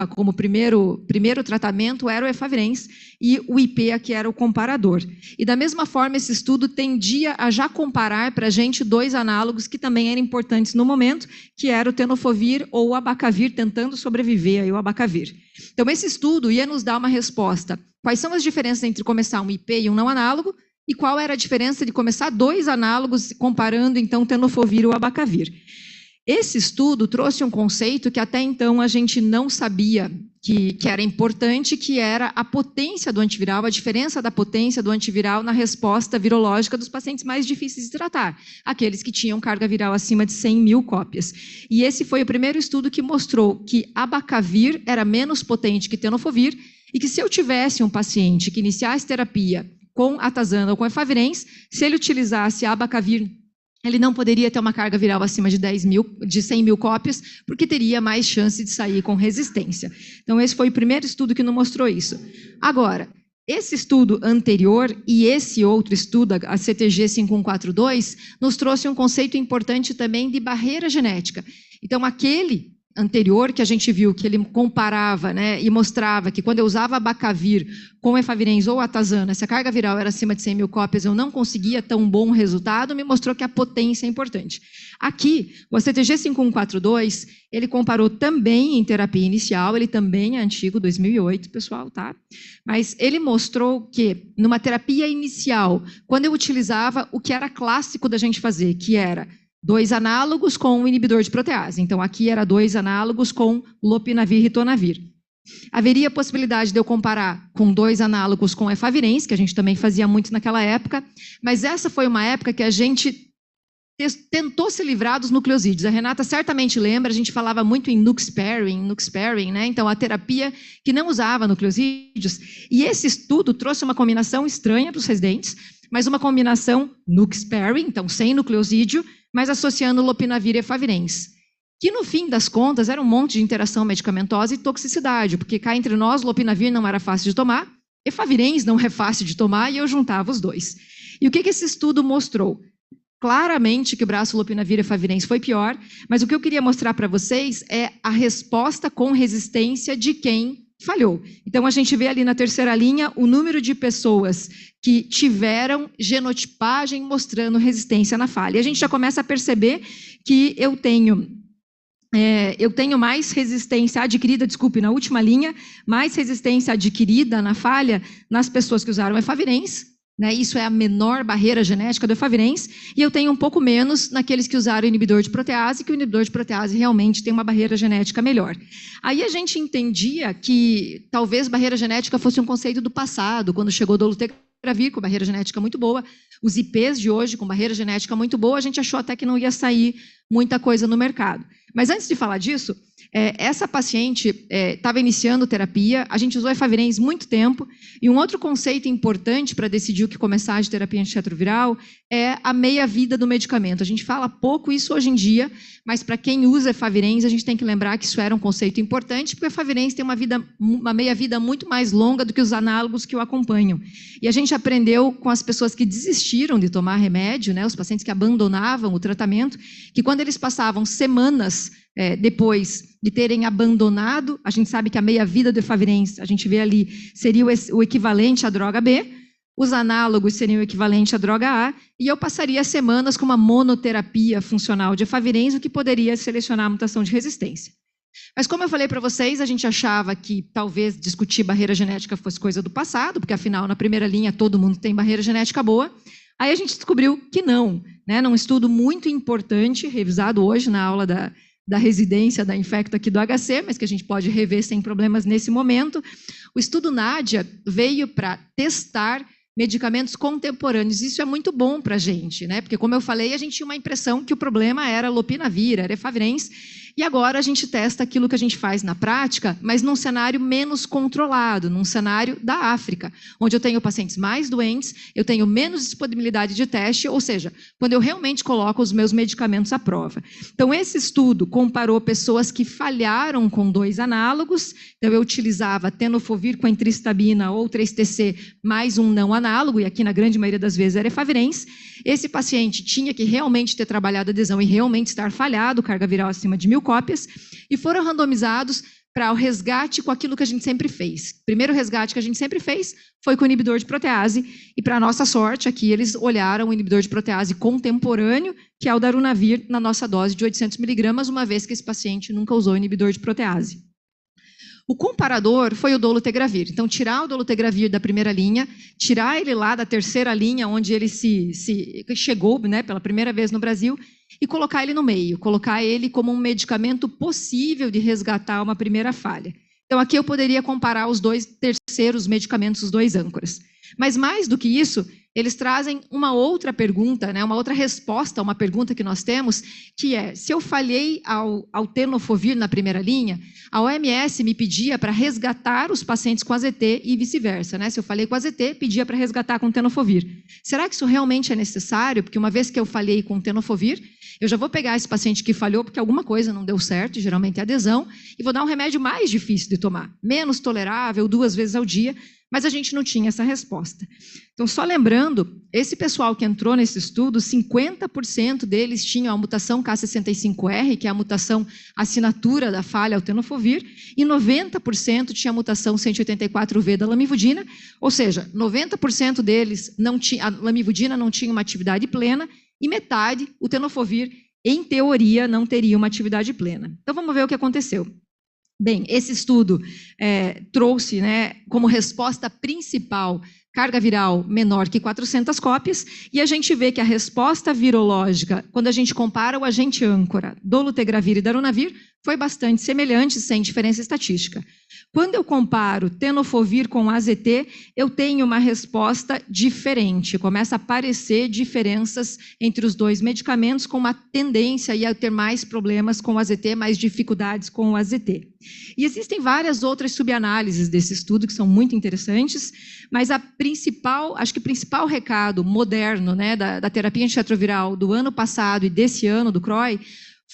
como primeiro tratamento era o efavirenz e o IPEA, que era o comparador. E da mesma forma, esse estudo tendia a já comparar para a gente dois análogos que também eram importantes no momento, que era o tenofovir ou o abacavir, tentando sobreviver aí o abacavir. Então, esse estudo ia nos dar uma resposta. Quais são as diferenças entre começar um IPEA e um não análogo? E qual era a diferença de começar dois análogos, comparando, então, o tenofovir e o abacavir? Esse estudo trouxe um conceito que até então a gente não sabia que era importante, que era a potência do antiviral, a diferença da potência do antiviral na resposta virológica dos pacientes mais difíceis de tratar, aqueles que tinham carga viral acima de 100 mil cópias. E esse foi o primeiro estudo que mostrou que abacavir era menos potente que tenofovir e que se eu tivesse um paciente que iniciasse terapia com atazana ou com efavirenz, se ele utilizasse abacavir, ele não poderia ter uma carga viral acima de 100 mil cópias, porque teria mais chance de sair com resistência. Então, esse foi o primeiro estudo que nos mostrou isso. Agora, esse estudo anterior e esse outro estudo, a CTG 5142, nos trouxe um conceito importante também de barreira genética. Então, aquele anterior que a gente viu, que ele comparava, né, e mostrava que quando eu usava abacavir com efavirenz ou atazana, se a carga viral era acima de 100 mil cópias, eu não conseguia tão bom resultado, me mostrou que a potência é importante. Aqui, o ACTG 5142, ele comparou também em terapia inicial, ele também é antigo, 2008, pessoal, tá? Mas ele mostrou que, numa terapia inicial, quando eu utilizava o que era clássico da gente fazer, que era dois análogos com um inibidor de protease. Então, aqui era dois análogos com lopinavir e ritonavir. Haveria a possibilidade de eu comparar com dois análogos com efavirenz, que a gente também fazia muito naquela época, mas essa foi uma época que a gente tentou se livrar dos nucleosídeos. A Renata certamente lembra, a gente falava muito em nux-sparing, né? Então, a terapia que não usava nucleosídeos. E esse estudo trouxe uma combinação estranha para os residentes, mas uma combinação nux-sparing, então sem nucleosídeo, mas associando lopinavir e efavirenz. Que, no fim das contas, era um monte de interação medicamentosa e toxicidade, porque cá entre nós, lopinavir não era fácil de tomar, efavirenz não é fácil de tomar, e eu juntava os dois. E o que esse estudo mostrou? Claramente que o braço lopinavir e efavirenz foi pior, mas o que eu queria mostrar para vocês é a resposta com resistência de quem falhou. Então, a gente vê ali na terceira linha o número de pessoas que tiveram genotipagem mostrando resistência na falha. E a gente já começa a perceber que eu tenho mais resistência adquirida, desculpe, na última linha, mais resistência adquirida na falha nas pessoas que usaram efavirenz, né? Isso é a menor barreira genética do efavirenz, e eu tenho um pouco menos naqueles que usaram inibidor de protease, que o inibidor de protease realmente tem uma barreira genética melhor. Aí a gente entendia que talvez barreira genética fosse um conceito do passado, quando chegou o dolutegravir com barreira genética muito boa, os IPs de hoje com barreira genética muito boa, a gente achou até que não ia sair muita coisa no mercado. Mas antes de falar disso, essa paciente estava iniciando terapia, a gente usou efavirenz muito tempo, e um outro conceito importante para decidir o que começar de terapia antirretroviral é a meia-vida do medicamento. A gente fala pouco isso hoje em dia, mas para quem usa efavirenz, a gente tem que lembrar que isso era um conceito importante, porque o efavirenz tem uma meia-vida muito mais longa do que os análogos que o acompanham. E a gente aprendeu com as pessoas que desistiram de tomar remédio, né, os pacientes que abandonavam o tratamento, que quando eles passavam semanas depois de terem abandonado, a gente sabe que a meia-vida do efavirenz, a gente vê ali, seria o equivalente à droga B, os análogos seriam o equivalente à droga A, e eu passaria semanas com uma monoterapia funcional de efavirenz, o que poderia selecionar a mutação de resistência. Mas como eu falei para vocês, a gente achava que talvez discutir barreira genética fosse coisa do passado, porque afinal, na primeira linha, todo mundo tem barreira genética boa. Aí a gente descobriu que não, né? Num estudo muito importante, revisado hoje na aula da residência da Infecto aqui do HC, mas que a gente pode rever sem problemas nesse momento. O estudo NADIA veio para testar medicamentos contemporâneos. Isso é muito bom para a gente, né? Porque, como eu falei, a gente tinha uma impressão que o problema era lopinavir, era efavirenz, e agora a gente testa aquilo que a gente faz na prática, mas num cenário menos controlado, num cenário da África, onde eu tenho pacientes mais doentes, eu tenho menos disponibilidade de teste, ou seja, quando eu realmente coloco os meus medicamentos à prova. Então, esse estudo comparou pessoas que falharam com dois análogos, então eu utilizava tenofovir com entristabina ou 3TC mais um não análogo, e aqui na grande maioria das vezes era efavirenz. Esse paciente tinha que realmente ter trabalhado a adesão e realmente estar falhado, carga viral acima de 1000 cópias, e foram randomizados para o resgate com aquilo que a gente sempre fez. O primeiro resgate que a gente sempre fez foi com o inibidor de protease, e para nossa sorte, aqui eles olharam o inibidor de protease contemporâneo, que é o darunavir, na nossa dose de 800 miligramas, uma vez que esse paciente nunca usou inibidor de protease. O comparador foi o dolutegravir. Então, tirar o dolutegravir da primeira linha, tirar ele lá da terceira linha, onde ele chegou, né, pela primeira vez no Brasil, e colocar ele no meio, colocar ele como um medicamento possível de resgatar uma primeira falha. Então, aqui eu poderia comparar os dois terceiros medicamentos, os dois âncoras. Mas mais do que isso, eles trazem uma outra pergunta, né, uma outra resposta a uma pergunta que nós temos, que é, se eu falhei ao tenofovir na primeira linha, a OMS me pedia para resgatar os pacientes com AZT e vice-versa, né? Se eu falhei com AZT, pedia para resgatar com tenofovir. Será que isso realmente é necessário? Porque uma vez que eu falhei com tenofovir, eu já vou pegar esse paciente que falhou porque alguma coisa não deu certo, geralmente é adesão, e vou dar um remédio mais difícil de tomar, menos tolerável, 2 vezes ao dia, mas a gente não tinha essa resposta. Então, só lembrando, esse pessoal que entrou nesse estudo, 50% deles tinham a mutação K65R, que é a mutação assinatura da falha ao tenofovir, e 90% tinha a mutação 184V da lamivudina, ou seja, 90% deles, a lamivudina não tinha uma atividade plena, e metade, o tenofovir, em teoria, não teria uma atividade plena. Então, vamos ver o que aconteceu. Bem, esse estudo trouxe, né, como resposta principal carga viral menor que 400 cópias, e a gente vê que a resposta virológica, quando a gente compara o agente âncora, dolutegravir e darunavir, foi bastante semelhante, sem diferença estatística. Quando eu comparo tenofovir com AZT, eu tenho uma resposta diferente. Começa a aparecer diferenças entre os dois medicamentos, com uma tendência a ter mais problemas com o AZT, mais dificuldades com o AZT. E existem várias outras subanálises desse estudo que são muito interessantes, mas acho que o principal recado moderno, né, da terapia antirretroviral do ano passado e desse ano do CROI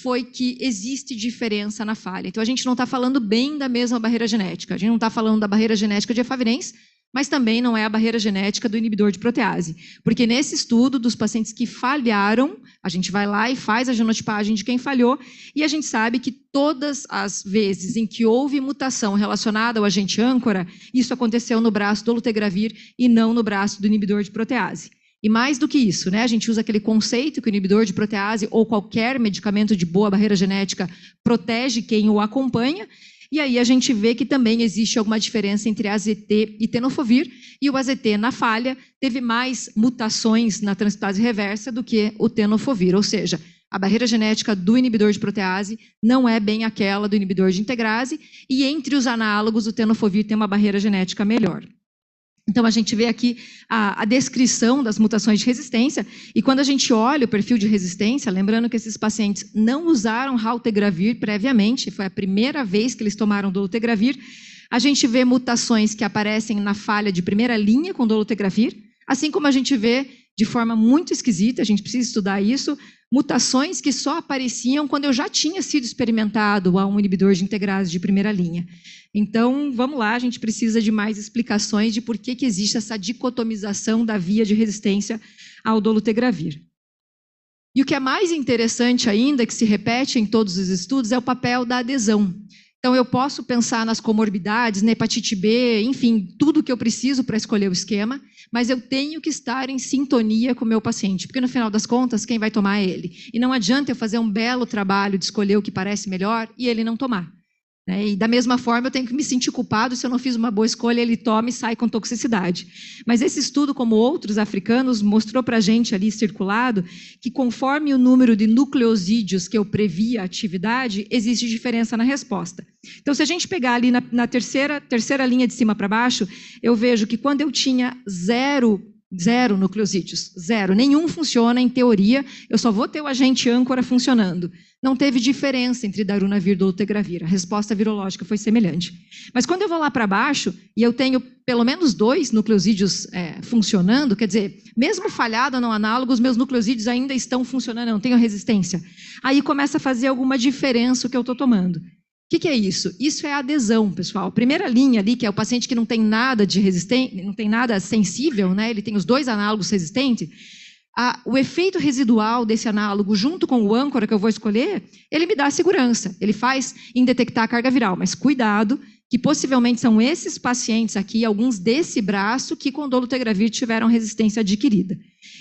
foi que existe diferença na falha. Então, a gente não está falando bem da mesma barreira genética. A gente não está falando da barreira genética de efavirenz, mas também não é a barreira genética do inibidor de protease. Porque nesse estudo dos pacientes que falharam, a gente vai lá e faz a genotipagem de quem falhou, e a gente sabe que todas as vezes em que houve mutação relacionada ao agente âncora, isso aconteceu no braço do dolutegravir e não no braço do inibidor de protease. E mais do que isso, né, a gente usa aquele conceito que o inibidor de protease ou qualquer medicamento de boa barreira genética protege quem o acompanha, e aí a gente vê que também existe alguma diferença entre AZT e tenofovir, e o AZT na falha teve mais mutações na transcriptase reversa do que o tenofovir, ou seja, a barreira genética do inibidor de protease não é bem aquela do inibidor de integrase, e entre os análogos o tenofovir tem uma barreira genética melhor. Então, a gente vê aqui a descrição das mutações de resistência, e quando a gente olha o perfil de resistência, lembrando que esses pacientes não usaram raltegravir previamente, foi a primeira vez que eles tomaram dolutegravir, a gente vê mutações que aparecem na falha de primeira linha com dolutegravir, assim como a gente vê de forma muito esquisita, a gente precisa estudar isso, mutações que só apareciam quando eu já tinha sido experimentado a um inibidor de integrase de primeira linha. Então, vamos lá, a gente precisa de mais explicações de por que existe essa dicotomização da via de resistência ao dolutegravir. E o que é mais interessante ainda, que se repete em todos os estudos, é o papel da adesão. Então, eu posso pensar nas comorbidades, na hepatite B, enfim, tudo que eu preciso para escolher o esquema, mas eu tenho que estar em sintonia com o meu paciente, porque no final das contas, quem vai tomar é ele. E não adianta eu fazer um belo trabalho de escolher o que parece melhor e ele não tomar. E da mesma forma, eu tenho que me sentir culpado se eu não fiz uma boa escolha, ele toma e sai com toxicidade. Mas esse estudo, como outros africanos, mostrou para a gente ali circulado que conforme o número de nucleosídeos que eu previa a atividade, existe diferença na resposta. Então, se a gente pegar ali na terceira linha de cima para baixo, eu vejo que quando eu tinha zero nucleosídeos, nenhum funciona em teoria, eu só vou ter o agente âncora funcionando. Não teve diferença entre darunavir e dolutegravir, a resposta virológica foi semelhante. Mas quando eu vou lá para baixo e eu tenho pelo menos 2 nucleosídeos funcionando, quer dizer, mesmo falhado não análogo, os meus nucleosídeos ainda estão funcionando, eu não tenho resistência. Aí começa a fazer alguma diferença o que eu estou tomando. O que é isso? Isso é adesão, pessoal. A primeira linha ali, que é o paciente que não tem nada de resistente, não tem nada sensível, né? Ele tem os 2 análogos resistentes. o efeito residual desse análogo, junto com o âncora que eu vou escolher, ele me dá segurança. Ele faz em detectar a carga viral, mas cuidado, que possivelmente são esses pacientes aqui, alguns desse braço, que com dolutegravir tiveram resistência adquirida.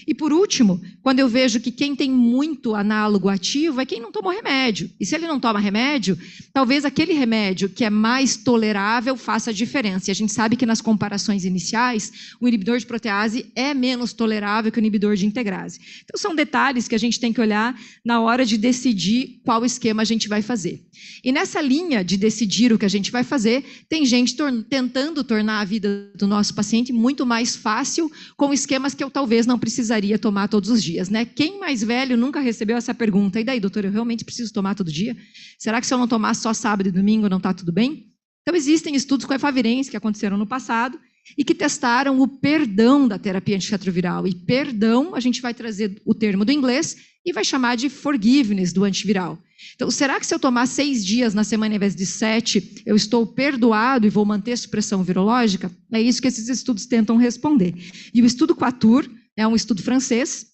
E por último, quando eu vejo que quem tem muito análogo ativo é quem não tomou remédio. E se ele não toma remédio, talvez aquele remédio que é mais tolerável faça a diferença. E a gente sabe que nas comparações iniciais, o inibidor de protease é menos tolerável que o inibidor de integrase. Então são detalhes que a gente tem que olhar na hora de decidir qual esquema a gente vai fazer. E nessa linha de decidir o que a gente vai fazer, tem gente tentando tornar a vida do nosso paciente muito mais fácil com esquemas que eu talvez não precisaria tomar todos os dias, né? Quem mais velho nunca recebeu essa pergunta? E daí, doutor, eu realmente preciso tomar todo dia? Será que se eu não tomar só sábado e domingo não está tudo bem? Então existem estudos com efavirenz que aconteceram no passado e que testaram o perdão da terapia antirretroviral. E perdão, a gente vai trazer o termo do inglês e vai chamar de forgiveness do antiviral. Então, será que se eu tomar 6 dias na semana em vez de 7, eu estou perdoado e vou manter supressão virológica? É isso que esses estudos tentam responder. E o estudo Quatur é um estudo francês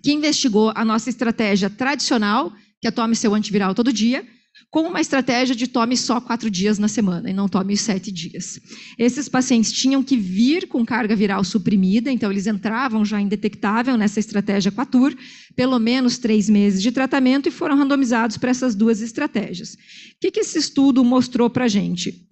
que investigou a nossa estratégia tradicional, que é tome seu antiviral todo dia, com uma estratégia de tome só 4 dias na semana e não tome 7 dias. Esses pacientes tinham que vir com carga viral suprimida, então eles entravam já indetectável nessa estratégia Quatur, pelo menos 3 meses de tratamento e foram randomizados para essas 2 estratégias. O que esse estudo mostrou para a gente?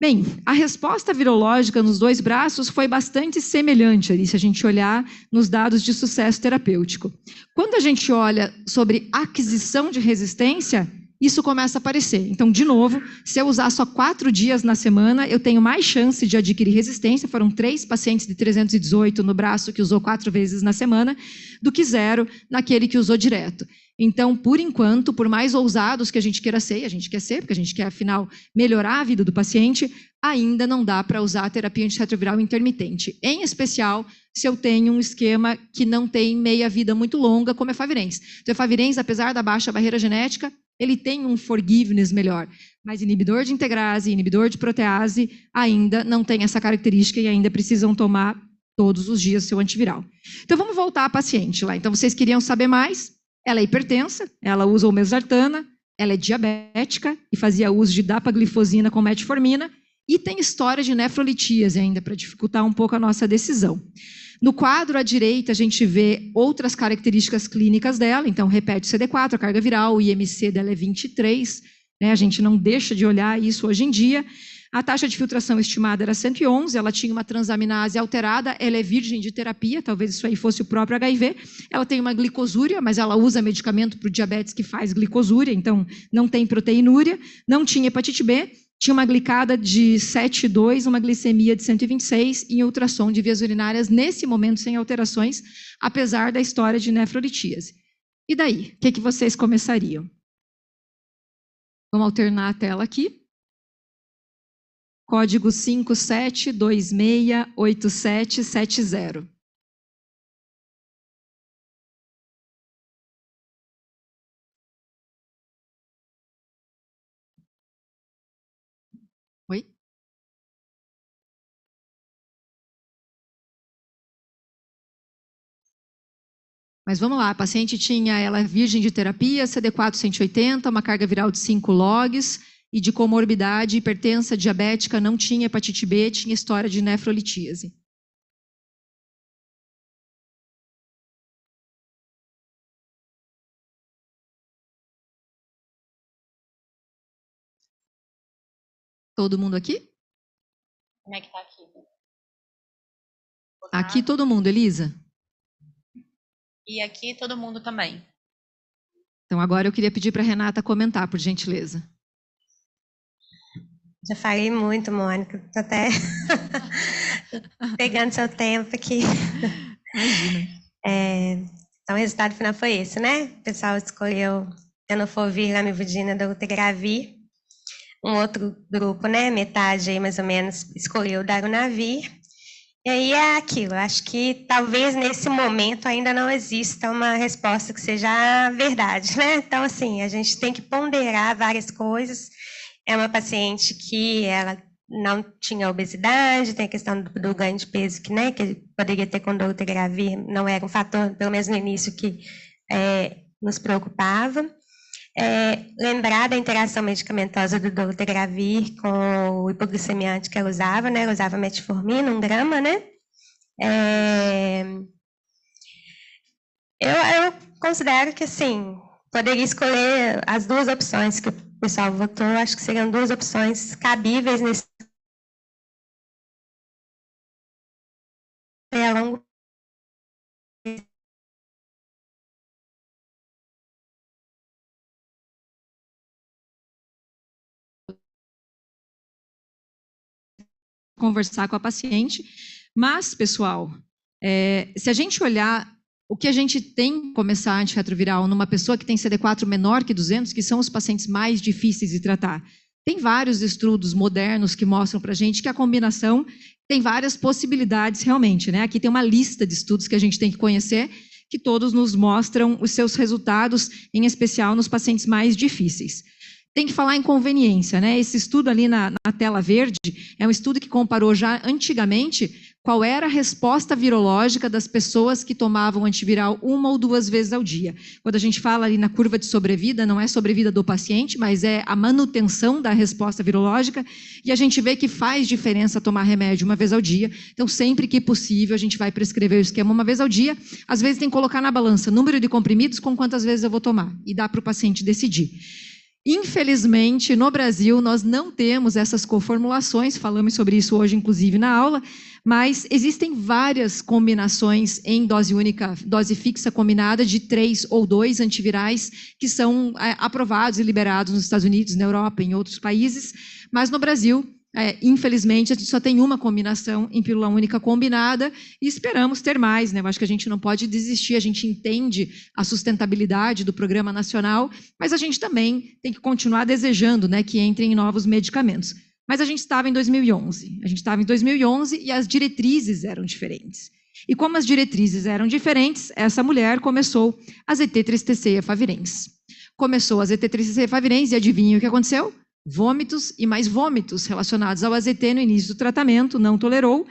Bem, a resposta virológica nos 2 braços foi bastante semelhante ali, se a gente olhar nos dados de sucesso terapêutico. Quando a gente olha sobre aquisição de resistência, isso começa a aparecer. Então, de novo, se eu usar só 4 dias na semana, eu tenho mais chance de adquirir resistência. Foram 3 pacientes de 318 no braço que usou 4 vezes na semana, do que 0 naquele que usou direto. Então, por enquanto, por mais ousados que a gente queira ser, a gente quer ser, porque a gente quer, afinal, melhorar a vida do paciente, ainda não dá para usar a terapia antirretroviral intermitente. Em especial, se eu tenho um esquema que não tem meia-vida muito longa, como efavirenz. Então, efavirenz, apesar da baixa barreira genética, ele tem um forgiveness melhor, mas inibidor de integrase, inibidor de protease ainda não tem essa característica e ainda precisam tomar todos os dias seu antiviral. Então vamos voltar à paciente lá. Então vocês queriam saber mais? Ela é hipertensa, ela usa o mesartana, ela é diabética e fazia uso de dapaglifosina com metformina e tem história de nefrolitíase ainda para dificultar um pouco a nossa decisão. No quadro à direita, a gente vê outras características clínicas dela, então repete CD4, a carga viral, o IMC dela é 23, né? A gente não deixa de olhar isso hoje em dia. A taxa de filtração estimada era 111, ela tinha uma transaminase alterada, ela é virgem de terapia, talvez isso aí fosse o próprio HIV. Ela tem uma glicosúria, mas ela usa medicamento para o diabetes que faz glicosúria, então não tem proteinúria, não tinha hepatite B, tinha uma glicada de 7,2, uma glicemia de 126 em ultrassom de vias urinárias, nesse momento sem alterações, apesar da história de nefrolitíase. E daí? O que vocês começariam? Vamos alternar a tela aqui. Código 57268770. Oi? Mas vamos lá, a paciente tinha, ela é virgem de terapia, CD4 180, uma carga viral de 5 logs, e de comorbidade, hipertensa, diabética, não tinha hepatite B, tinha história de nefrolitíase. Todo mundo aqui? Como é que tá aqui? Aqui todo mundo, Elisa? E aqui todo mundo também. Então agora eu queria pedir para a Renata comentar, por gentileza. Já falei muito, Mônica. Tô até pegando seu tempo aqui. Imagina. Então, o resultado final foi esse, né? O pessoal escolheu tenofovir, lamivudina, dolutegravir. Um outro grupo, né? Metade aí, mais ou menos, escolheu darunavir. E aí é aquilo. Acho que talvez nesse momento ainda não exista uma resposta que seja a verdade, né? Então, assim, a gente tem que ponderar várias coisas. É uma paciente que ela não tinha obesidade, tem a questão do ganho de peso, que, né, que ele poderia ter com dolutegravir, não era um fator, pelo menos no início, que nos preocupava. Lembrar da interação medicamentosa do dolutegravir com o hipoglicemiante que ela usava, né? Ela usava metformina, 1 grama, né? Eu considero que, assim, poderia escolher as 2 opções que o pessoal votou, acho que seriam 2 opções cabíveis nesse a longo conversar com a paciente. Mas, pessoal, se a gente olhar o que a gente tem que começar antirretroviral numa pessoa que tem CD4 menor que 200, que são os pacientes mais difíceis de tratar, tem vários estudos modernos que mostram para a gente que a combinação tem várias possibilidades realmente, né? Aqui tem uma lista de estudos que a gente tem que conhecer, que todos nos mostram os seus resultados, em especial nos pacientes mais difíceis. Tem que falar em conveniência, né? Esse estudo ali na tela verde é um estudo que comparou já antigamente qual era a resposta virológica das pessoas que tomavam antiviral 1 ou 2 vezes ao dia. Quando a gente fala ali na curva de sobrevida, não é sobrevida do paciente, mas é a manutenção da resposta virológica, e a gente vê que faz diferença tomar remédio 1 vez ao dia. Então, sempre que possível, a gente vai prescrever o esquema 1 vez ao dia. Às vezes tem que colocar na balança número de comprimidos com quantas vezes eu vou tomar, e dá para o paciente decidir. Infelizmente, no Brasil, nós não temos essas coformulações, falamos sobre isso hoje, inclusive, na aula, mas existem várias combinações em dose única, dose fixa combinada de 3 ou 2 antivirais que são aprovados e liberados nos Estados Unidos, na Europa, em outros países, mas no Brasil, infelizmente, a gente só tem uma combinação em pílula única combinada e esperamos ter mais, né? Eu acho que a gente não pode desistir, a gente entende a sustentabilidade do programa nacional, mas a gente também tem que continuar desejando, né, que entrem novos medicamentos. Mas a gente estava em 2011. A gente estava em 2011 e as diretrizes eram diferentes. E como as diretrizes eram diferentes, essa mulher começou a ZT-3TC efavirenz. Começou a ZT-3TC efavirenz e adivinha o que aconteceu? Vômitos e mais vômitos relacionados ao AZT no início do tratamento, não tolerou.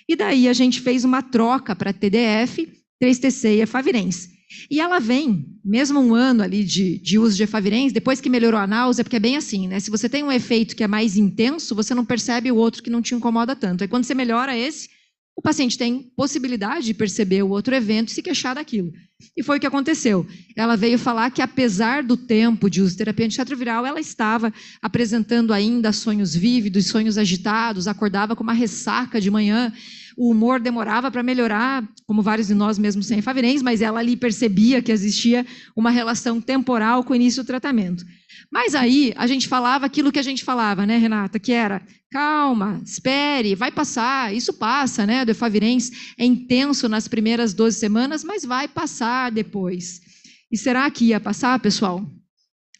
E daí a gente fez uma troca para TDF, 3TC e efavirenz. E ela vem, mesmo 1 ano ali de uso de efavirenz, depois que melhorou a náusea, porque é bem assim, né? Se você tem um efeito que é mais intenso, você não percebe o outro que não te incomoda tanto. Aí quando você melhora esse, o paciente tem possibilidade de perceber o outro evento e se queixar daquilo. E foi o que aconteceu. Ela veio falar que, apesar do tempo de uso de terapia antirretroviral, ela estava apresentando ainda sonhos vívidos, sonhos agitados, acordava com uma ressaca de manhã, o humor demorava para melhorar, como vários de nós mesmo sem efavirenz, mas ela ali percebia que existia uma relação temporal com o início do tratamento. Mas aí a gente falava aquilo que a gente falava, né, Renata? Que era, calma, espere, vai passar, isso passa, né? Do efavirenz é intenso nas primeiras 12 semanas, mas vai passar depois. E será que ia passar, pessoal?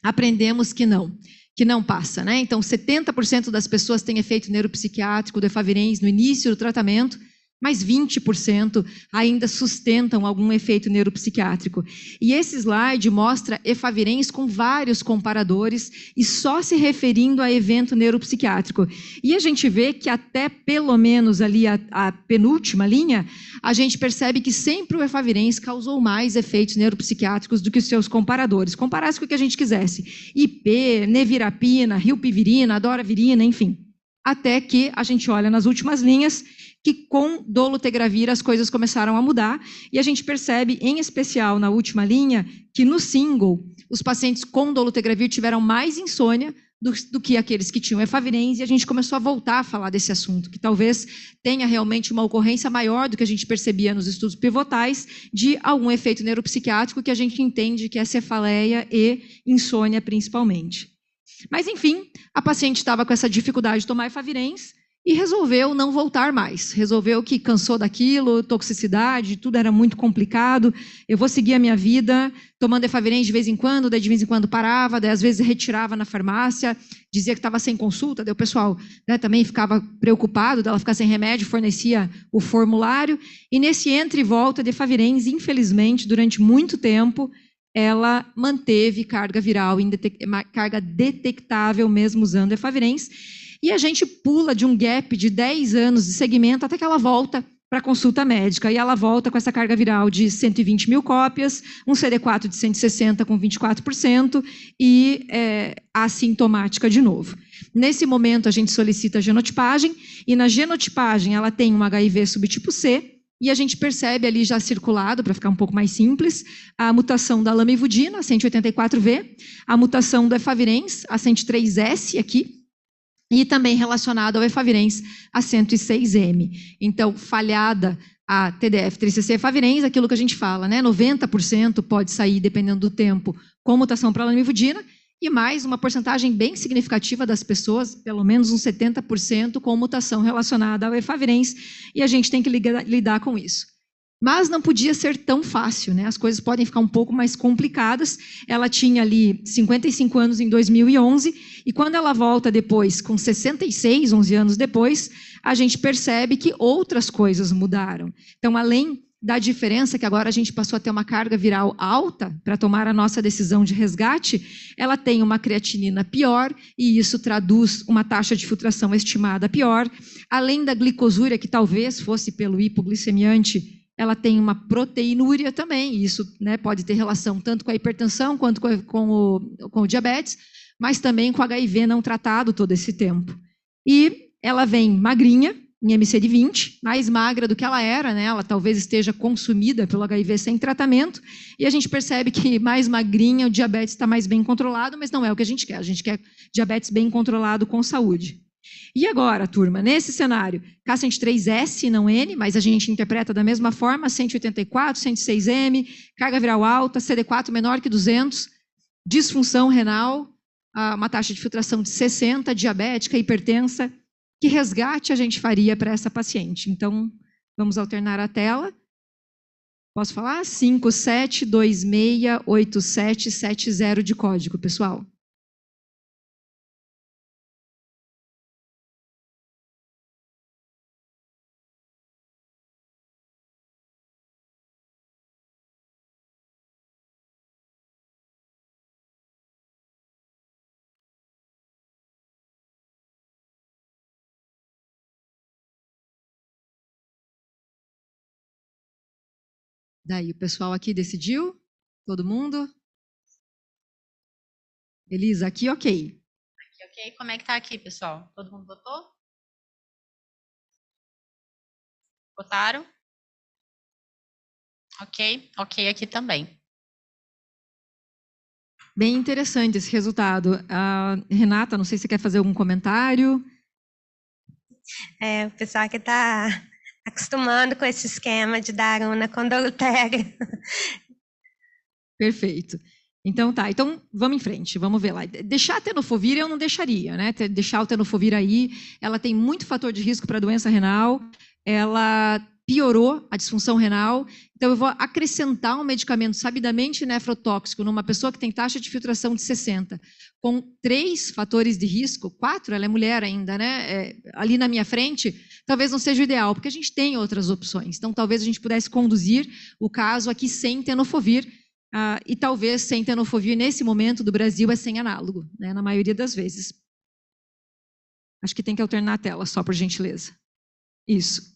Aprendemos que não passa, né? Então, 70% das pessoas têm efeito neuropsiquiátrico do efavirenz no início do tratamento, mas 20% ainda sustentam algum efeito neuropsiquiátrico. E esse slide mostra efavirenz com vários comparadores e só se referindo a evento neuropsiquiátrico. E a gente vê que até pelo menos ali a penúltima linha, a gente percebe que sempre o efavirenz causou mais efeitos neuropsiquiátricos do que os seus comparadores. Comparasse com o que a gente quisesse. IP, nevirapina, rilpivirina, adoravirina, enfim. Até que a gente olha nas últimas linhas que com dolutegravir as coisas começaram a mudar e a gente percebe, em especial na última linha, que no single, os pacientes com dolutegravir tiveram mais insônia do que aqueles que tinham efavirenz e a gente começou a voltar a falar desse assunto, que talvez tenha realmente uma ocorrência maior do que a gente percebia nos estudos pivotais de algum efeito neuropsiquiátrico que a gente entende que é cefaleia e insônia principalmente. Mas, enfim, a paciente estava com essa dificuldade de tomar efavirenz e resolveu não voltar mais. Resolveu que cansou daquilo, toxicidade, tudo era muito complicado. Eu vou seguir a minha vida tomando efavirenz de vez em quando, daí de vez em quando parava, daí às vezes retirava na farmácia, dizia que estava sem consulta, daí o pessoal, né, também ficava preocupado dela ficar sem remédio, fornecia o formulário. E nesse entra e volta de efavirenz, infelizmente, durante muito tempo, ela manteve carga viral, carga detectável mesmo usando efavirenz. E a gente pula de um gap de 10 anos de segmento até que ela volta para a consulta médica. E ela volta com essa carga viral de 120 mil cópias, um CD4 de 160 com 24% e assintomática de novo. Nesse momento, a gente solicita a genotipagem, e na genotipagem ela tem um HIV subtipo C, e a gente percebe ali já circulado, para ficar um pouco mais simples, a mutação da lamivudina, a 184V, a mutação do efavirenz, a 103S aqui, e também relacionado ao efavirenz, a 106M. Então, falhada a TDF-3CC efavirenz, aquilo que a gente fala, né? 90% pode sair, dependendo do tempo, com mutação para lamivudina, e mais uma porcentagem bem significativa das pessoas, pelo menos uns 70%, com mutação relacionada ao efavirenz, e a gente tem que lidar com isso. Mas não podia ser tão fácil, né? As coisas podem ficar um pouco mais complicadas. Ela tinha ali 55 anos em 2011, e quando ela volta depois, com 66, 11 anos depois, a gente percebe que outras coisas mudaram. Então, além da diferença que agora a gente passou a ter uma carga viral alta para tomar a nossa decisão de resgate, ela tem uma creatinina pior, e isso traduz uma taxa de filtração estimada pior. Além da glicosúria, que talvez fosse pelo hipoglicemiante, ela tem uma proteinúria também, e isso, né, pode ter relação tanto com a hipertensão quanto com o diabetes, mas também com o HIV não tratado todo esse tempo. E ela vem magrinha, em MCD20, mais magra do que ela era, né? Ela talvez esteja consumida pelo HIV sem tratamento, e a gente percebe que mais magrinha, o diabetes está mais bem controlado, mas não é o que a gente quer diabetes bem controlado com saúde. E agora, turma, nesse cenário, K103S, não N, mas a gente interpreta da mesma forma, 184, 106M, carga viral alta, CD4 menor que 200, disfunção renal, uma taxa de filtração de 60, diabética, hipertensa. Que resgate a gente faria para essa paciente? Então, vamos alternar a tela. Posso falar? 57268770 de código, pessoal. Daí, o pessoal aqui decidiu? Todo mundo? Elisa, aqui ok. Aqui, ok. Como é que tá aqui, pessoal? Todo mundo votou? Votaram? Ok. Ok aqui também. Bem interessante esse resultado. Renata, não sei se você quer fazer algum comentário. O pessoal que está acostumando com esse esquema de dar Aruna com Dolutério. Perfeito. Então tá, então vamos em frente, vamos ver lá. Deixar a tenofovir eu não deixaria, né? Deixar o tenofovir aí, ela tem muito fator de risco para doença renal, ela piorou a disfunção renal, então eu vou acrescentar um medicamento sabidamente nefrotóxico numa pessoa que tem taxa de filtração de 60, com 3 fatores de risco, 4, ela é mulher ainda, né? Ali na minha frente, talvez não seja o ideal, porque a gente tem outras opções. Então, talvez a gente pudesse conduzir o caso aqui sem tenofovir, e talvez sem tenofovir, nesse momento do Brasil, é sem análogo, né? Na maioria das vezes. Acho que tem que alternar a tela, só por gentileza. Isso.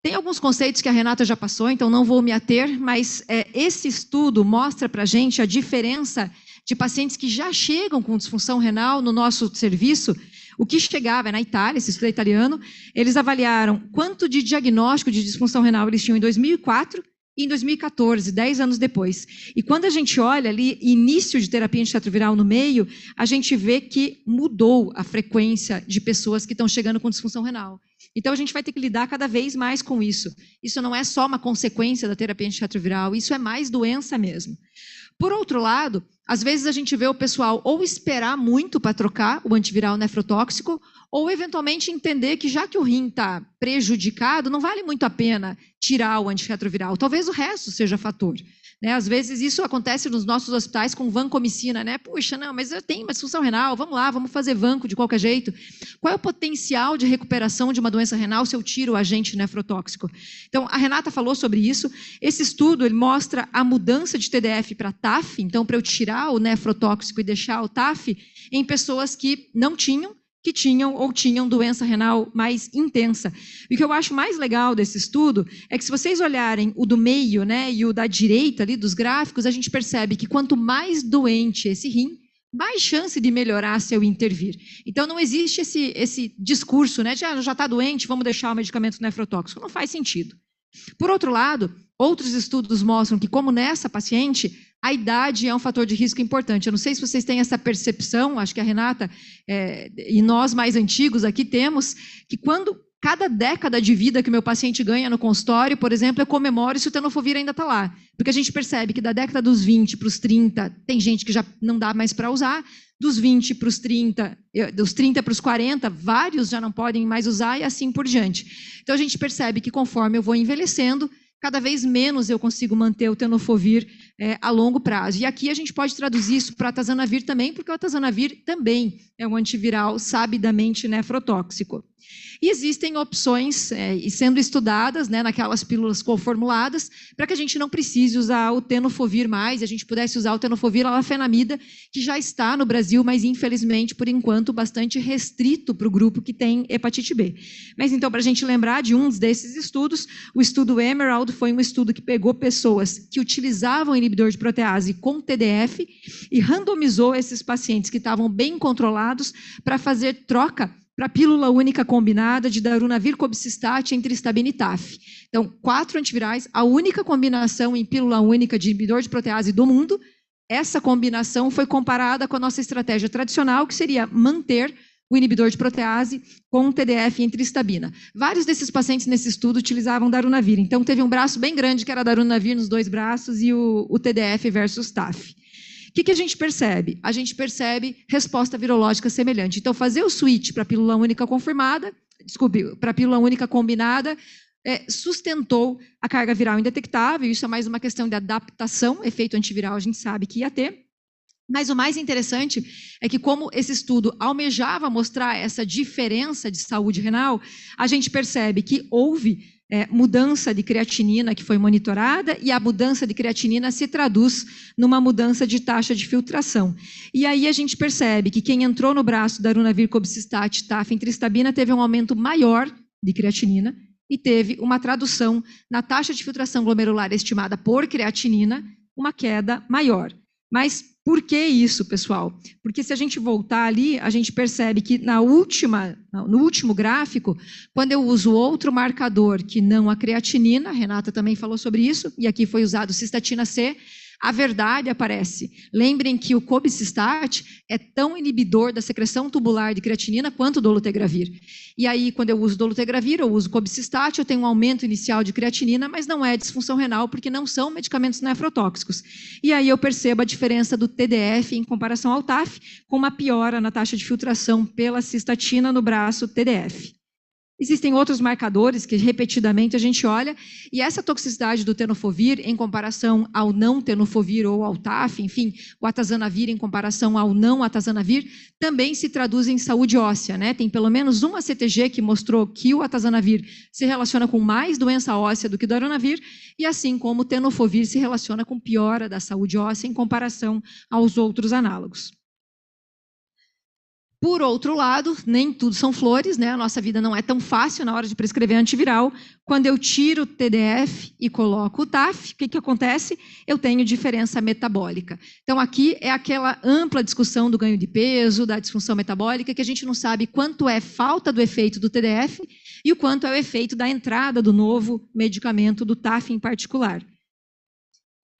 Tem alguns conceitos que a Renata já passou, então não vou me ater, mas esse estudo mostra para a gente a diferença de pacientes que já chegam com disfunção renal no nosso serviço. O que chegava na Itália, esse estudo é italiano, eles avaliaram quanto de diagnóstico de disfunção renal eles tinham em 2004 e em 2014, 10 anos depois. E quando a gente olha ali, início de terapia antirretroviral no meio, a gente vê que mudou a frequência de pessoas que estão chegando com disfunção renal. Então, a gente vai ter que lidar cada vez mais com isso. Isso não é só uma consequência da terapia antirretroviral, isso é mais doença mesmo. Por outro lado, às vezes a gente vê o pessoal ou esperar muito para trocar o antiviral nefrotóxico, ou eventualmente entender que já que o rim está prejudicado, não vale muito a pena tirar o antirretroviral. Talvez o resto seja fator. Né? Às vezes isso acontece nos nossos hospitais com vancomicina, né? Puxa, não, mas eu tenho uma disfunção renal, vamos lá, vamos fazer vanco de qualquer jeito. Qual é o potencial de recuperação de uma doença renal se eu tiro o agente nefrotóxico? Então, a Renata falou sobre isso. Esse estudo ele mostra a mudança de TDF para TAF, então, para eu tirar o nefrotóxico e deixar o TAF em pessoas que não tinham, que tinham doença renal mais intensa. E o que eu acho mais legal desse estudo é que, se vocês olharem o do meio, né, e o da direita ali dos gráficos, a gente percebe que quanto mais doente esse rim, mais chance de melhorar se eu intervir. Então, não existe esse discurso, né, de já está doente, vamos deixar o medicamento nefrotóxico. Não faz sentido. Por outro lado, outros estudos mostram que, como nessa paciente, a idade é um fator de risco importante. Eu não sei se vocês têm essa percepção, acho que a Renata e nós mais antigos aqui temos, que quando cada década de vida que o meu paciente ganha no consultório, por exemplo, eu comemoro se o tenofovir ainda está lá. Porque a gente percebe que da década dos 20 para os 30, tem gente que já não dá mais para usar, dos 20 para os 30, dos 30 para os 40, vários já não podem mais usar e assim por diante. Então a gente percebe que conforme eu vou envelhecendo, cada vez menos eu consigo manter o tenofovir a longo prazo. E aqui a gente pode traduzir isso para atazanavir também, porque o atazanavir também é um antiviral sabidamente nefrotóxico. E existem opções sendo estudadas, né, naquelas pílulas coformuladas, para que a gente não precise usar o tenofovir mais, e a gente pudesse usar o tenofovir alafenamida, que já está no Brasil, mas infelizmente, por enquanto, bastante restrito para o grupo que tem hepatite B. Mas então, para a gente lembrar de um desses estudos, o estudo Emerald foi um estudo que pegou pessoas que utilizavam inibidor de protease com TDF e randomizou esses pacientes que estavam bem controlados para fazer troca para pílula única combinada de darunavir cobicistat entre estabina e TAF. Então, 4 antivirais, a única combinação em pílula única de inibidor de protease do mundo. Essa combinação foi comparada com a nossa estratégia tradicional, que seria manter o inibidor de protease com TDF entre estabina. Vários desses pacientes nesse estudo utilizavam darunavir. Então, teve um braço bem grande, que era darunavir nos 2 braços, e o TDF versus TAF. O que a gente percebe? A gente percebe resposta virológica semelhante. Então, fazer o switch para a pílula única confirmada, para a pílula única combinada, sustentou a carga viral indetectável. Isso é mais uma questão de adaptação, efeito antiviral a gente sabe que ia ter. Mas o mais interessante é que, como esse estudo almejava mostrar essa diferença de saúde renal, a gente percebe que houve mudança de creatinina que foi monitorada, e a mudança de creatinina se traduz numa mudança de taxa de filtração. E aí a gente percebe que quem entrou no braço da darunavir cobicistat TAF entre estabina teve um aumento maior de creatinina e teve uma tradução na taxa de filtração glomerular estimada por creatinina, uma queda maior. Mas por que isso, pessoal? Porque se a gente voltar ali, a gente percebe que no último gráfico, quando eu uso outro marcador que não a creatinina, a Renata também falou sobre isso, e aqui foi usado cistatina C, a verdade aparece. Lembrem que o cobicistat é tão inibidor da secreção tubular de creatinina quanto o dolutegravir. E aí, quando eu uso dolutegravir, eu uso cobicistat, eu tenho um aumento inicial de creatinina, mas não é disfunção renal, porque não são medicamentos nefrotóxicos. E aí eu percebo a diferença do TDF em comparação ao TAF, com uma piora na taxa de filtração pela cistatina no braço TDF. Existem outros marcadores que repetidamente a gente olha, e essa toxicidade do tenofovir em comparação ao não tenofovir ou ao TAF, enfim, o atazanavir em comparação ao não atazanavir, também se traduz em saúde óssea, né? Tem pelo menos uma CTG que mostrou que o atazanavir se relaciona com mais doença óssea do que o darunavir, e assim como o tenofovir se relaciona com piora da saúde óssea em comparação aos outros análogos. Por outro lado, nem tudo são flores, né? A nossa vida não é tão fácil na hora de prescrever antiviral. Quando eu tiro o TDF e coloco o TAF, o que acontece? Eu tenho diferença metabólica. Então, aqui é aquela ampla discussão do ganho de peso, da disfunção metabólica, que a gente não sabe quanto é falta do efeito do TDF e o quanto é o efeito da entrada do novo medicamento, do TAF em particular.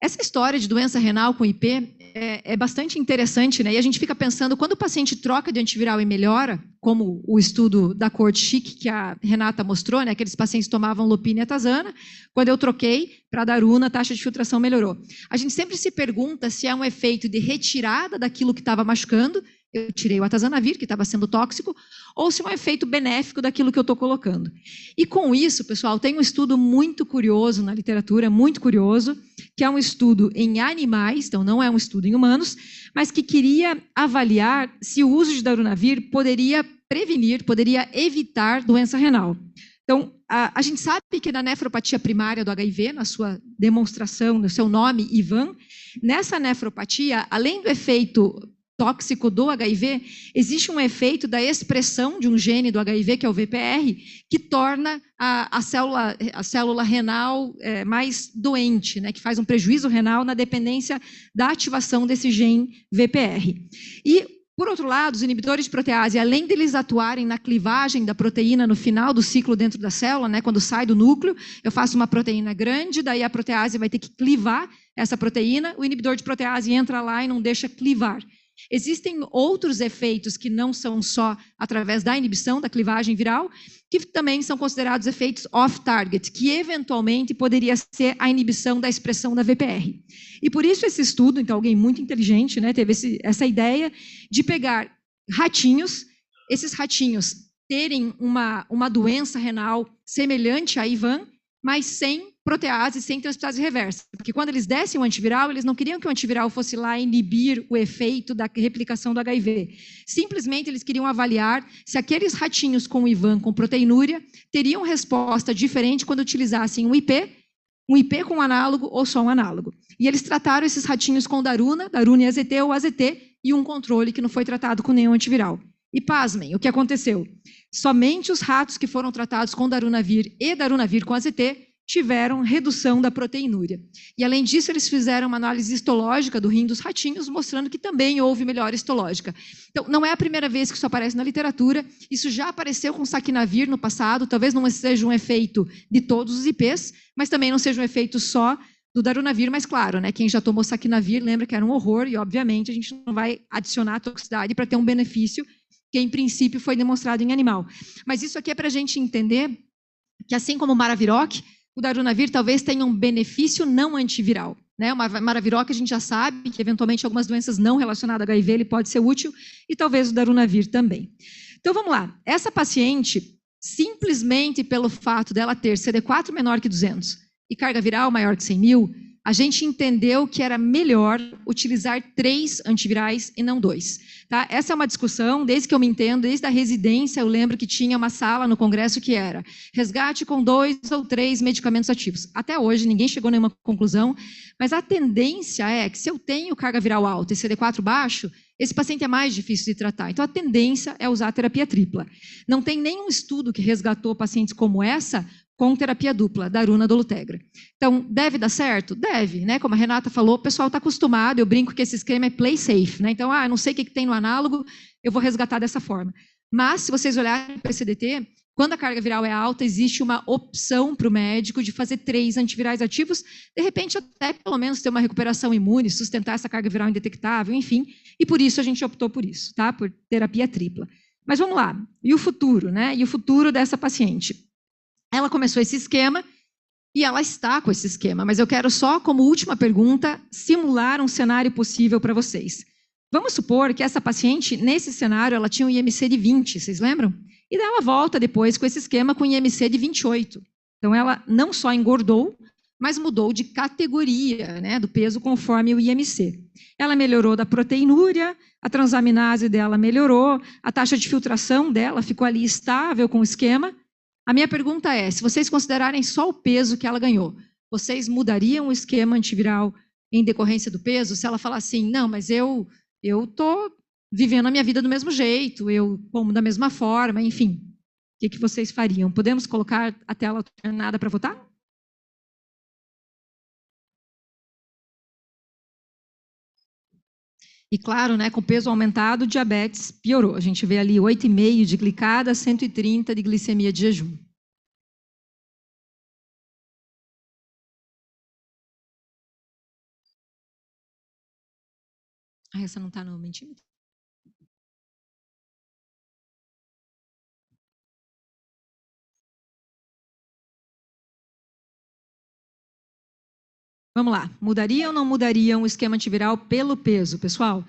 Essa história de doença renal com IP é bastante interessante, né? E a gente fica pensando, quando o paciente troca de antiviral e melhora, como o estudo da Cohort Chic que a Renata mostrou, né? Aqueles pacientes tomavam lopina e atazana, quando eu troquei para daruna, a taxa de filtração melhorou. A gente sempre se pergunta se é um efeito de retirada daquilo que estava machucando, eu tirei o atazanavir, que estava sendo tóxico, ou se é um efeito benéfico daquilo que eu estou colocando. E com isso, pessoal, tem um estudo muito curioso na literatura, muito curioso, que é um estudo em animais, então não é um estudo em humanos, mas que queria avaliar se o uso de darunavir poderia prevenir, poderia evitar doença renal. Então, a gente sabe que na nefropatia primária do HIV, na sua demonstração, no seu nome, Ivan, nessa nefropatia, além do efeito tóxico do HIV, existe um efeito da expressão de um gene do HIV, que é o VPR, que torna a célula renal mais doente, né, que faz um prejuízo renal na dependência da ativação desse gene VPR. E, por outro lado, os inibidores de protease, além deles atuarem na clivagem da proteína no final do ciclo dentro da célula, né, quando sai do núcleo, eu faço uma proteína grande, daí a protease vai ter que clivar essa proteína, o inibidor de protease entra lá e não deixa clivar. Existem outros efeitos que não são só através da inibição da clivagem viral, que também são considerados efeitos off-target, que eventualmente poderia ser a inibição da expressão da VPR. E por isso esse estudo, então alguém muito inteligente, né, teve essa ideia de pegar ratinhos, esses ratinhos terem uma doença renal semelhante à IVAN, mas sem protease, sem transcriptase reversa. Porque quando eles dessem o antiviral, eles não queriam que o antiviral fosse lá inibir o efeito da replicação do HIV. Simplesmente eles queriam avaliar se aqueles ratinhos com IVAN, com proteinúria, teriam resposta diferente quando utilizassem um IP com análogo ou só um análogo. E eles trataram esses ratinhos com daruna e AZT ou AZT, e um controle que não foi tratado com nenhum antiviral. E pasmem, o que aconteceu? Somente os ratos que foram tratados com darunavir e darunavir com AZT tiveram redução da proteinúria. E, além disso, eles fizeram uma análise histológica do rim dos ratinhos, mostrando que também houve melhora histológica. Então, não é a primeira vez que isso aparece na literatura, isso já apareceu com saquinavir no passado, talvez não seja um efeito de todos os IPs, mas também não seja um efeito só do darunavir, mas claro, né, quem já tomou saquinavir lembra que era um horror, e obviamente a gente não vai adicionar toxicidade para ter um benefício que, em princípio, foi demonstrado em animal. Mas isso aqui é para a gente entender que, assim como o Maraviroc, o darunavir talvez tenha um benefício não antiviral. Né? O Maraviroc a gente já sabe que, eventualmente, algumas doenças não relacionadas a HIV ele pode ser útil, e talvez o darunavir também. Então, vamos lá. Essa paciente, simplesmente pelo fato dela ter CD4 menor que 200 e carga viral maior que 100 mil, a gente entendeu que era melhor utilizar 3 antivirais e não 2. Tá? Essa é uma discussão, desde que eu me entendo, desde a residência, eu lembro que tinha uma sala no congresso que era resgate com 2 ou 3 medicamentos ativos. Até hoje, ninguém chegou a nenhuma conclusão, mas a tendência é que se eu tenho carga viral alta e CD4 baixo, esse paciente é mais difícil de tratar. Então, a tendência é usar a terapia tripla. Não tem nenhum estudo que resgatou pacientes como essa com terapia dupla, daruna, dolutegra. Então, deve dar certo? Deve, né? Como a Renata falou, o pessoal está acostumado, eu brinco que esse esquema é play safe, né? Então, não sei o que tem no análogo, eu vou resgatar dessa forma. Mas, se vocês olharem para o CDT, quando a carga viral é alta, existe uma opção para o médico de fazer 3 antivirais ativos, de repente até pelo menos ter uma recuperação imune, sustentar essa carga viral indetectável, enfim, e por isso a gente optou por isso, tá? Por terapia tripla. Mas vamos lá, e o futuro, né? E o futuro dessa paciente? Ela começou esse esquema e ela está com esse esquema, mas eu quero só, como última pergunta, simular um cenário possível para vocês. Vamos supor que essa paciente, nesse cenário, ela tinha um IMC de 20, vocês lembram? E daí ela volta depois com esse esquema com IMC de 28. Então, ela não só engordou, mas mudou de categoria, né, do peso conforme o IMC. Ela melhorou da proteinúria, a transaminase dela melhorou, a taxa de filtração dela ficou ali estável com o esquema. A minha pergunta é, se vocês considerarem só o peso que ela ganhou, vocês mudariam o esquema antiviral em decorrência do peso? Se ela falar assim, não, mas eu estou vivendo a minha vida do mesmo jeito, eu como da mesma forma, enfim. O que vocês fariam? Podemos colocar a tela alternada para votar? E claro, né, com peso aumentado, o diabetes piorou. A gente vê ali 8,5 de glicada, 130 de glicemia de jejum. Essa não está no mentímetro? Vamos lá. Mudaria ou não mudaria o esquema antiviral pelo peso, pessoal?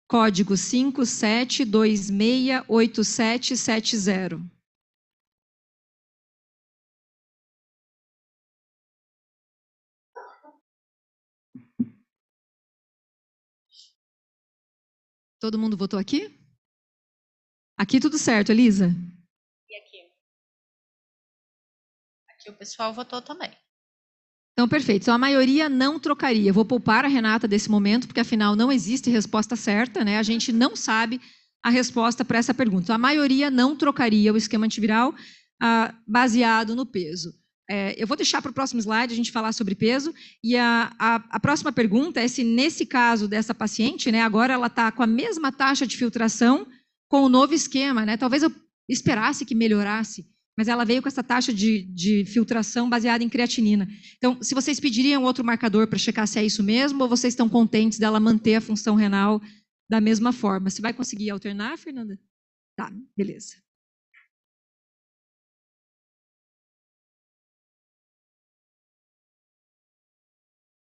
Código 57268770. Todo mundo votou aqui? Aqui tudo certo, Elisa? E aqui? Aqui o pessoal votou também. Então, perfeito. Então, a maioria não trocaria. Vou poupar a Renata desse momento, porque afinal não existe resposta certa, né? A gente não sabe a resposta para essa pergunta. Então, a maioria não trocaria o esquema antiviral baseado no peso. Eu vou deixar para o próximo slide a gente falar sobre peso. E a próxima pergunta é se, nesse caso dessa paciente, né, agora ela está com a mesma taxa de filtração com o novo esquema, né? Talvez eu esperasse que melhorasse, mas ela veio com essa taxa de filtração baseada em creatinina. Então, se vocês pediriam outro marcador para checar se é isso mesmo, ou vocês estão contentes dela manter a função renal da mesma forma? Você vai conseguir alternar, Fernanda? Tá, beleza.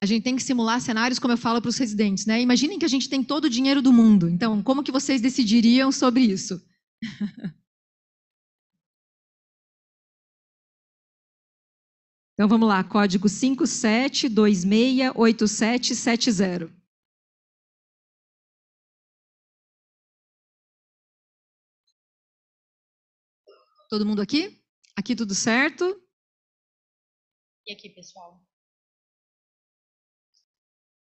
A gente tem que simular cenários, como eu falo para os residentes, né? Imaginem que a gente tem todo o dinheiro do mundo. Então, como que vocês decidiriam sobre isso? Então, vamos lá, código 57268770. Todo mundo aqui? Aqui tudo certo? E aqui, pessoal?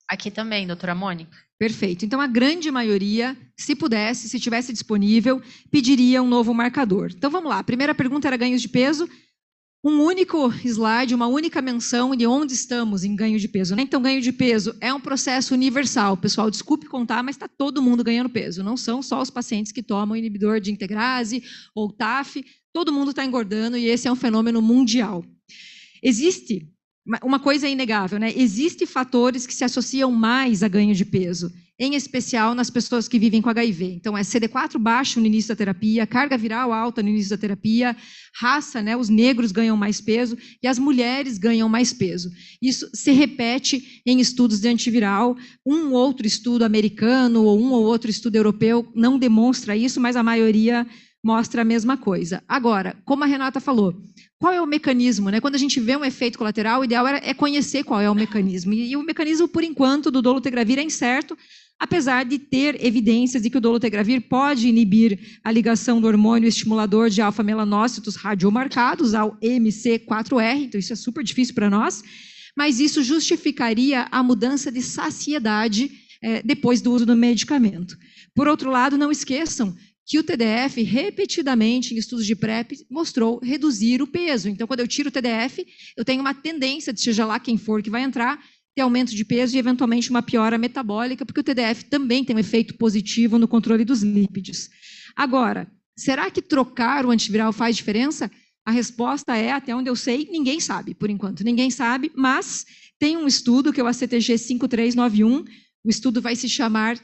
Aqui também, doutora Mônica. Perfeito. Então, a grande maioria, se pudesse, se tivesse disponível, pediria um novo marcador. Então, vamos lá. A primeira pergunta era ganhos de peso. Um único slide, uma única menção de onde estamos em ganho de peso, né? Então, ganho de peso é um processo universal. Pessoal, desculpe contar, mas está todo mundo ganhando peso. Não são só os pacientes que tomam inibidor de integrase ou TAF. Todo mundo está engordando e esse é um fenômeno mundial. Existe uma coisa inegável, né? Existem fatores que se associam mais a ganho de peso, em especial nas pessoas que vivem com HIV. Então, é CD4 baixo no início da terapia, carga viral alta no início da terapia, raça, né? Os negros ganham mais peso e as mulheres ganham mais peso. Isso se repete em estudos de antiviral. Um outro estudo americano ou um ou outro estudo europeu não demonstra isso, mas a maioria mostra a mesma coisa. Agora, como a Renata falou, qual é o mecanismo, né? Quando a gente vê um efeito colateral, o ideal é conhecer qual é o mecanismo. E o mecanismo, por enquanto, do dolutegravir é incerto, apesar de ter evidências de que o dolutegravir pode inibir a ligação do hormônio estimulador de alfa-melanócitos radiomarcados ao MC4R, então isso é super difícil para nós, mas isso justificaria a mudança de saciedade depois do uso do medicamento. Por outro lado, não esqueçam que o TDF, repetidamente, em estudos de PrEP, mostrou reduzir o peso. Então, quando eu tiro o TDF, eu tenho uma tendência, de seja lá quem for que vai entrar, ter aumento de peso e, eventualmente, uma piora metabólica, porque o TDF também tem um efeito positivo no controle dos lípidos. Agora, será que trocar o antiviral faz diferença? A resposta é, até onde eu sei, ninguém sabe, por enquanto. Ninguém sabe, mas tem um estudo, que é o ACTG 5391, o estudo vai se chamar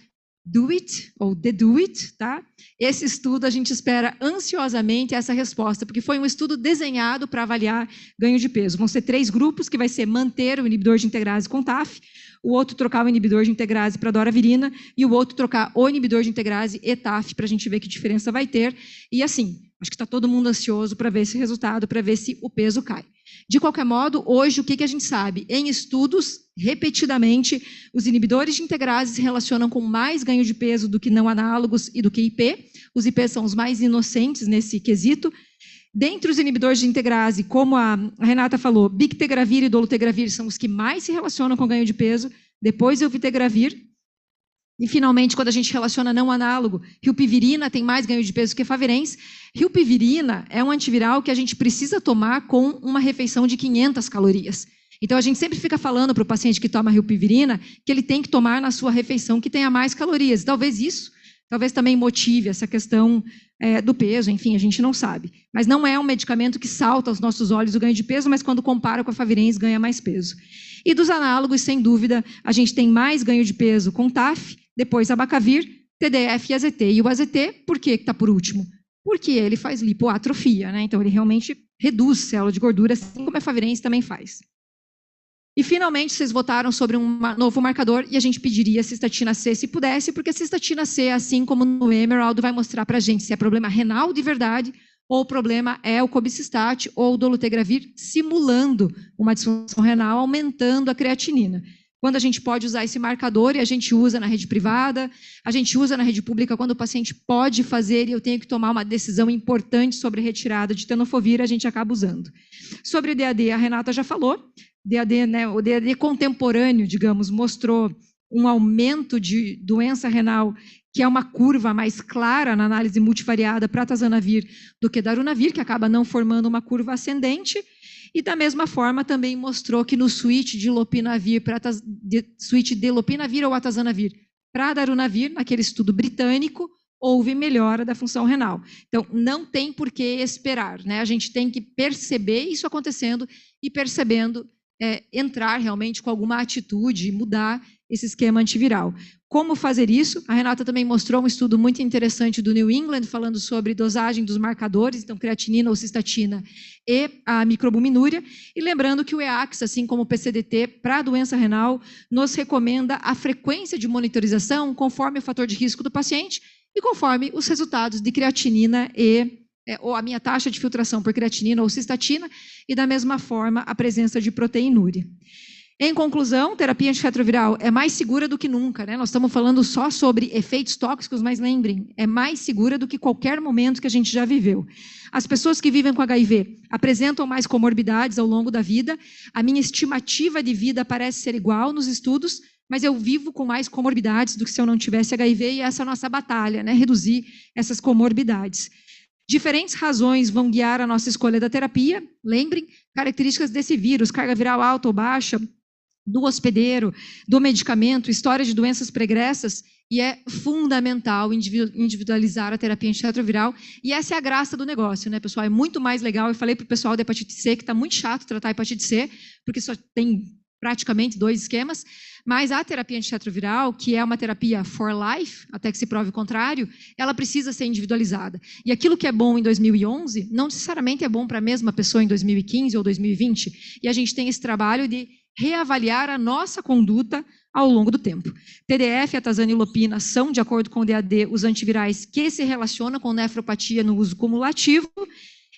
Do It, ou The Do It, tá? Esse estudo a gente espera ansiosamente essa resposta, porque foi um estudo desenhado para avaliar ganho de peso. Vão ser 3 grupos, que vai ser manter o inibidor de integrase com TAF, o outro trocar o inibidor de integrase para doravirina, e o outro trocar o inibidor de integrase e TAF, para a gente ver que diferença vai ter. E assim, acho que está todo mundo ansioso para ver esse resultado, para ver se o peso cai. De qualquer modo, hoje, o que a gente sabe? Em estudos, repetidamente, os inibidores de integrase se relacionam com mais ganho de peso do que não análogos e do que IP. Os IP são os mais inocentes nesse quesito. Dentre os inibidores de integrase, como a Renata falou, bictegravir e dolutegravir são os que mais se relacionam com ganho de peso. Depois, o vitegravir. E, finalmente, quando a gente relaciona não análogo, rilpivirina tem mais ganho de peso que efavirenz. Rilpivirina é um antiviral que a gente precisa tomar com uma refeição de 500 calorias. Então, a gente sempre fica falando para o paciente que toma rilpivirina que ele tem que tomar na sua refeição que tenha mais calorias. Talvez também motive essa questão do peso, enfim, a gente não sabe. Mas não é um medicamento que salta aos nossos olhos o ganho de peso, mas quando compara com a efavirenz, ganha mais peso. E dos análogos, sem dúvida, a gente tem mais ganho de peso com TAF, depois abacavir, TDF e AZT. E o AZT, por que está por último? Porque ele faz lipoatrofia, né? Então ele realmente reduz célula de gordura, assim como a efavirenz também faz. E, finalmente, vocês votaram sobre um novo marcador e a gente pediria cistatina C se pudesse, porque a cistatina C, assim como no Emerald, vai mostrar para a gente se é problema renal de verdade ou o problema é o cobicistat ou o dolutegravir simulando uma disfunção renal, aumentando a creatinina. quando a gente pode usar esse marcador e a gente usa na rede privada, a gente usa na rede pública quando o paciente pode fazer e eu tenho que tomar uma decisão importante sobre retirada de tenofovir, a gente acaba usando. Sobre o DAD, a Renata já falou, DAD, né, o DAD contemporâneo, digamos, mostrou um aumento de doença renal, que é uma curva mais clara na análise multivariada para atazanavir do que darunavir, que acaba não formando uma curva ascendente. E da mesma forma também mostrou que no switch de lopinavir ou atazanavir para darunavir, naquele estudo britânico, houve melhora da função renal. Então, não tem por que esperar, né? A gente tem que perceber isso acontecendo e percebendo entrar realmente com alguma atitude, mudar esse esquema antiviral. Como fazer isso? A Renata também mostrou um estudo muito interessante do New England, falando sobre dosagem dos marcadores, então creatinina ou cistatina e a microalbuminúria. E lembrando que o EACS, assim como o PCDT, para a doença renal, nos recomenda a frequência de monitorização conforme o fator de risco do paciente e conforme os resultados de creatinina ou a minha taxa de filtração por creatinina ou cistatina, e da mesma forma a presença de proteinúria. Em conclusão, terapia antirretroviral é mais segura do que nunca, né? Nós estamos falando só sobre efeitos tóxicos, mas lembrem, é mais segura do que qualquer momento que a gente já viveu. As pessoas que vivem com HIV apresentam mais comorbidades ao longo da vida. A minha estimativa de vida parece ser igual nos estudos, mas eu vivo com mais comorbidades do que se eu não tivesse HIV, e essa é a nossa batalha, né? Reduzir essas comorbidades. Diferentes razões vão guiar a nossa escolha da terapia. Lembrem, características desse vírus, carga viral alta ou baixa, do hospedeiro, do medicamento, história de doenças pregressas, e é fundamental individualizar a terapia antirretroviral, e essa é a graça do negócio, né, pessoal? É muito mais legal. Eu falei para o pessoal da hepatite C que está muito chato tratar a hepatite C, porque só tem praticamente 2 esquemas, mas a terapia antirretroviral, que é uma terapia for life, até que se prove o contrário, ela precisa ser individualizada. E aquilo que é bom em 2011, não necessariamente é bom para a mesma pessoa em 2015 ou 2020, e a gente tem esse trabalho de reavaliar a nossa conduta ao longo do tempo. TDF, atazana e lopina são, de acordo com o DAD, os antivirais que se relacionam com nefropatia no uso cumulativo,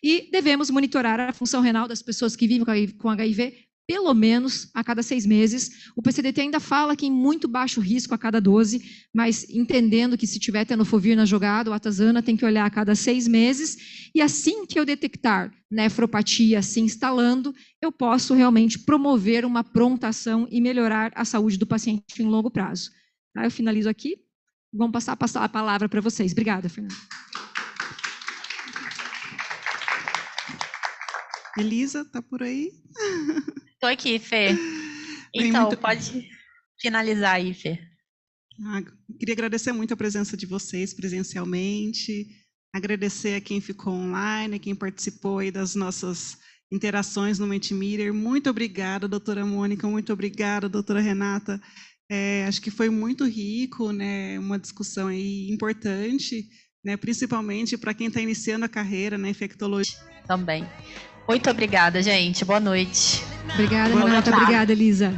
e devemos monitorar a função renal das pessoas que vivem com HIV pelo menos a cada 6 meses. O PCDT ainda fala que em muito baixo risco a cada 12, mas entendendo que se tiver tenofovir na jogada, o atazana tem que olhar a cada 6 meses, e assim que eu detectar nefropatia se instalando, eu posso realmente promover uma pronta ação e melhorar a saúde do paciente em longo prazo. Tá? Eu finalizo aqui. Vamos passar a palavra para vocês. Obrigada, Fernanda. Elisa, tá por aí? Estou aqui, Fê. Então, pode finalizar aí, Fê. Queria agradecer muito a presença de vocês presencialmente, agradecer a quem ficou online, a quem participou aí das nossas interações no Mentimeter. Muito obrigada, doutora Mônica, muito obrigada, doutora Renata. Acho que foi muito rico, né, uma discussão aí importante, né, principalmente para quem está iniciando a carreira na infectologia. Também. Muito obrigada, gente. Boa noite. Obrigada, Renata. Obrigada, Elisa.